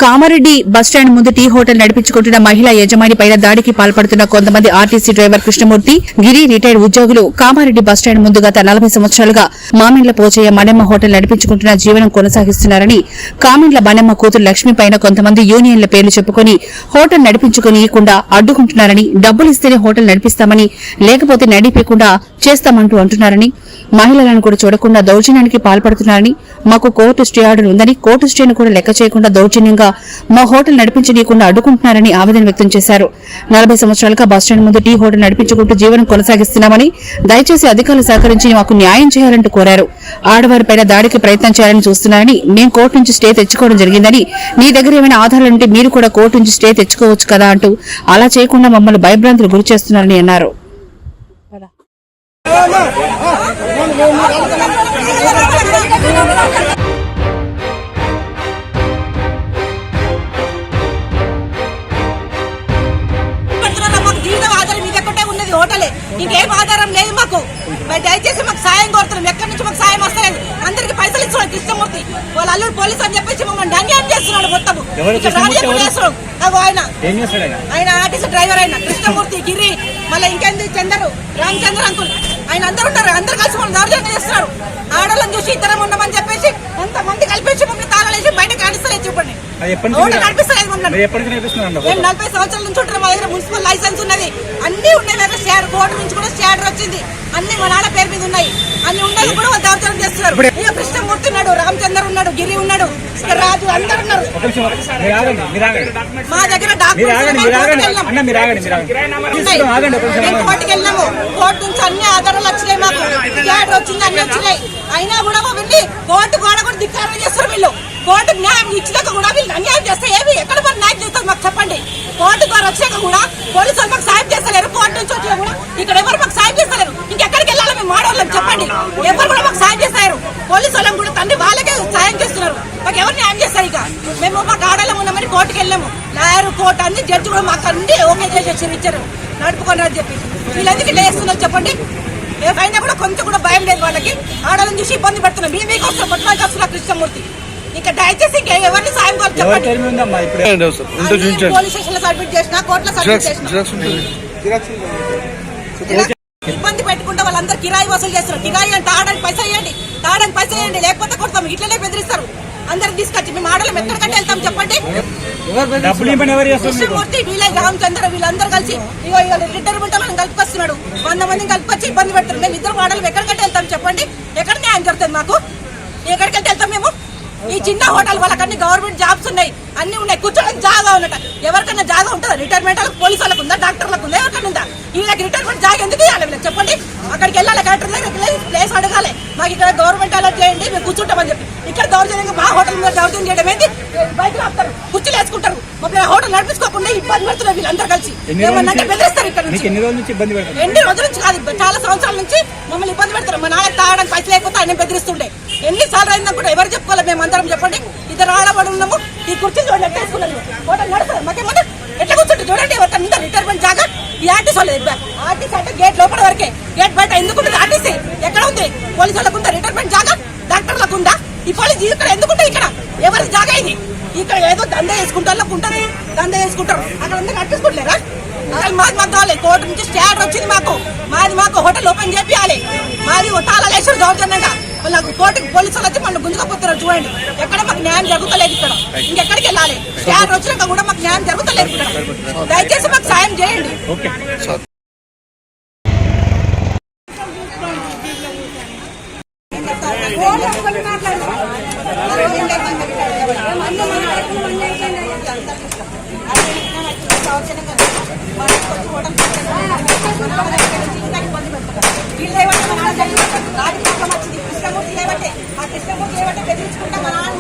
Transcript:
Kamareddy bus stand ముందు tea hotel నడిపించుకుంటున్న మహిళా యజమాని పైన దాడికి పాల్పడుతున్న కొంతమంది ఆర్టీసీ డ్రైవర్ కృష్ణమూర్తి, గిరి రిటైర్డ్ ఉద్యోగులు కామారెడ్డి బస్టాండ్ ముందు గత 40 సంవత్సరాలుగా మామిండ్ల పోచయ్య మణెమ్మ హోటల్ నడిపించుకుంటున్న జీవనం కొనసాగిస్తున్నారని, కామిండ్ల మణెమ్మ కూతురు లక్ష్మి పైన కొంతమంది యూనియన్ల పేర్లు చెప్పుకుని హోటల్ నడిపించుకునియకుండా అడ్డుకుంటున్నారని, డబ్బులిస్తేనే హోటల్ నడిపిస్తామని, లేకపోతే నడిపేయకుండా చేస్తామంటూ అంటున్నారని, మహిళలను కూడా చూడకుండా దౌర్జన్యానికి పాల్పడుతున్నారని, మాకు కోర్టు స్టే ఆర్డర్ ఉందని కోర్టు స్టేను కూడా లెక్క చేయకుండా దౌర్జన్యంగా మా హోటల్ నడిపించనీయకుండా అడ్డుకుంటున్నారని ఆవేదన వ్యక్తం చేశారు. 40 సంవత్సరాలుగా బస్టాండ్ ముందు టీ హోటల్ నడిపించుకుంటూ జీవనం కొనసాగిస్తున్నామని, దయచేసి అధికారులు సహకరించి మాకు న్యాయం చేయాలంటూ కోరారు. ఆడవారిపైన దాడికి ప్రయత్నం చేయాలని చూస్తున్నారని, మేం కోర్టు నుంచి స్టే తెచ్చుకోవడం జరిగిందని, నీ దగ్గర ఏమైనా ఆధారాలుంటే మీరు కూడా కోర్టు నుంచి స్టే తెచ్చుకోవచ్చు కదా అంటూ అలా చేయకుండా మమ్మల్ని భయభ్రాంతులు గురి చేస్తున్నారని అన్నారు. హోటలే ఇంకేం ఆధారం లేదు మాకు. దయచేసి మాకు సాయం కోరుతున్నాం. ఎక్కడి నుంచి మాకు సాయం వస్తలేదు. అందరికి పైసలు ఇస్తున్నాడు కృష్ణమూర్తి. వాళ్ళ అల్లుడు పోలీసు అని చెప్పేసి మమ్మల్ని అన్యాయం చేస్తున్నాడు. మొత్తం ఆయన ఆర్టీసీ డ్రైవర్ అయిన కృష్ణమూర్తి, గిరి, మళ్ళీ ఇంకేంది చందరు, రామచంద్ర అంకుల్, ఆయన అందరు ఉంటారు. అందరు కలిసి మమ్మల్ని దౌర్జన్యం చేస్తున్నారు. ఆడవాళ్ళని చూసి ఇద్దరం ఉండమని చెప్పేసి కొంతమంది కలిపేసి మమ్మల్ని తాళాలేసి బయట కానిస్తలేదు. చెప్పండి, నడిపిస్తలేదు మమ్మల్ని. మేము 40 సంవత్సరాల నుంచి ఉంటున్నాం. మా దగ్గర మున్సిపల్ లైసెన్స్ ఉన్నది, అన్ని ఉన్నాయి. కోర్టు నుంచి కూడా స్టాండర్ వచ్చింది. అన్ని మా నాన్న పేరు మీద ఉన్నాయి. అన్ని ఉన్నది కూడా వాళ్ళు దౌర్జన్యం చేస్తున్నారు. కృష్ణమూర్తి ఉన్నాడు, రామచంద్ర ఉన్నాడు, గిరి ఉన్నాడు, రాజు, అందరు ఉన్నారు. మా దగ్గర కోర్టుకి వెళ్ళాము. కోర్టు నుంచి అన్ని ఆధారాలు వచ్చినాయి. మాకు స్టాండర్ వచ్చింది, అన్ని వచ్చినాయి. అయినా కూడా వెళ్ళి కోర్టు కూడా ధిక్కారం చేస్తారు. వీళ్ళు కోర్టు న్యాయం ఇచ్చినాక కూడా వీళ్ళు అన్యాయం చేస్తే ఏమి ఎక్కడ మరి న్యాయం చేస్తారు మాకు చెప్పండి. కోర్టు ద్వారా వచ్చాక కూడా పోలీసు వాళ్ళు మాకు సాయం చేస్తలేరు. కోర్టు నుంచి వచ్చినా కూడా ఇక్కడ ఎవరు మాకు సాయం చేస్తలేరు. ఇంకెక్కడికి వెళ్ళాలి మేము ఆడవాళ్ళం చెప్పండి. ఎవరు కూడా మాకు సాయం చేస్తారు. పోలీసు వాళ్ళని కూడా తండ్రి వాళ్ళకే సాయం చేస్తున్నారు. మాకు ఎవరు న్యాయం చేస్తారు? ఇక మేము మాకు ఆడవాళ్ళం ఉన్నామని కోర్టుకి వెళ్ళాము. లాయర్, కోర్టు అన్ని జడ్జి కూడా మాకు అన్ని ఓకే చేసి ఇచ్చారు నడుపుకొని అని చెప్పి. వీళ్ళెందుకు ఇట్లా చేస్తున్నారు చెప్పండి. ఏమైనా కూడా కొంచెం కూడా భయం లేదు వాళ్ళకి. ఆడవాళ్ళని చూసి ఇబ్బంది పెడుతున్నాం. మీకు వస్తాం పట్టుకోవాల్సి వస్తున్నారు కృష్ణమూర్తి. ఇంకా దయచేసి ఎవరిని సాయం కావాలి చెప్పండి. పోలీస్ స్టేషన్ లో సబ్మిట్ చేసిన, కోర్టులో సబ్మిట్ చేసిన, ఇబ్బంది పెట్టుకుంటే వాళ్ళందరూ కిరాయి వసూలు చేస్తారు. కిరాయి అంటే తాగడానికి పైసలు ఇవ్వండి, తాగడానికి పైసలు ఇవ్వండి, లేకపోతే కొడతాం. ఇట్లనే బెదిరిస్తారు. అందరు తీసుకొచ్చి మేము ఆడలం ఎక్కడికంటే వెళ్తాం చెప్పండి. కృష్ణమూర్తి, వీళ్ళ రామచంద్ర, వీళ్ళందరూ కలిసి రిటైర్మెంట్ మనం కలుపుకొస్తున్నాడు. 100 మందిని కలుపుకొచ్చి ఇబ్బంది పెడతారు. మేము ఇద్దరు ఆడలం ఎక్కడికంటే వెళ్తాం చెప్పండి. ఎక్కడ న్యాయం జరుగుతుంది మాకు? ఎక్కడికంటే వెళ్తాం మేము? ఈ చిన్న హోటల్ వాళ్ళకన్నీ గవర్నమెంట్ జాబ్స్ ఉన్నాయి, అన్ని ఉన్నాయి. కూర్చోడానికి జాగా ఉన్నట. ఎవరికైనా జాగా ఉంటుందా? రిటైర్మెంట్ వాళ్ళకి, పోలీసు వాళ్ళకు ఉందా, డాక్టర్లకు ఉందా, ఎవరికైనా ఉందా? వీళ్ళకి రిటైర్మెంట్ జాగా ఎందుకు ఇవ్వాలి? వీళ్ళకి చెప్పండి. అక్కడికి వెళ్ళాలి, కలెక్టర్ దగ్గర ప్లేస్ అడగాలి. మాకు ఇక్కడ గవర్నమెంట్ అలర్ట్ చేయండి, మేము కూర్చుంటామని చెప్పి. ఇక్కడ దౌర్జన్యంగా మా హోటల్ మీద దౌర్జన్యం చేయడం ఏంటి? బయట ఆపుతారు, కుర్చీలు వేసుకుంటారు. మా హోటల్ నడిపించుకోకుండా ఇబ్బంది పెడుతున్నారు వీళ్ళందరూ కలిసి. ఏమన్నంటే బెదిరిస్తారు. ఇక్కడ నుంచి ఎన్ని రోజుల నుంచి కాదు, చాలా సంవత్సరాల నుంచి మమ్మల్ని ఇబ్బంది పెడతారు. మా నాన్న తాగడానికి పైసలు లేకపోతే ఆయన బెదిరిస్తుండే. ఎన్నిసార్లు అయిందా కూడా ఎవరు చెప్పుకోవాలి? మేము అందరం చెప్పండి. ఇద్దరు ఆడబడి ఉన్నాము. ఈ కుర్చీ చూడండి ఎట్లా వేసుకున్నారు. హోటల్ నడుస్తారు మాకేమన్నా ఎట్లా కూర్చుంటే చూడండి. ఎవరికన్నా రిటైర్మెంట్ జాగా ఈ ఆర్టీసీ వాళ్ళు. ఆర్టీసీ అంటే గేట్ లోపల వరకే, గేట్ బయట ఎందుకుంటుంది ఆర్టీసీ? ఎక్కడ ఉంది? పోలీసు వాళ్ళకు ఉందా రిటైర్మెంట్ జాగా? డాక్టర్లకు ఉందా? ఈ పోలీసు ఇక్కడ ఎందుకుంటే ఇక్కడ ఎవరి జాగా ఇది? ఇక్కడ ఏదో దందా వేసుకుంటారు ఉంటుంది, దందా వేసుకుంటారు. అక్కడ అందరూ నడిపించుకుంటలేరా? మాది మాకు కావాలి. కోర్టు నుంచి స్టాండర్ వచ్చింది మాకు. మాకు హోటల్ ఓపెన్ చేయాలి. మాది తాళాలు వేసారు దౌర్జన్యంగా. వాళ్ళకు కోర్టుకి పోలీసులు వచ్చి మనం గుంజుకపోతున్నారు చూడండి. ఎక్కడ మాకు న్యాయం జరుగుతలేదు. ఇక్కడ ఇంకెక్కడికి వెళ్ళాలి? స్టాండర్ వచ్చినాక కూడా మాకు న్యాయం జరుగుతలేదు. ఇక్కడ దయచేసి మాకు సాయం చేయండి. కృష్ణమూర్తి లేబట్టే ఆ కృష్ణమూర్తి లేబట్టే బెదిరించుకుంటా మా నాన్న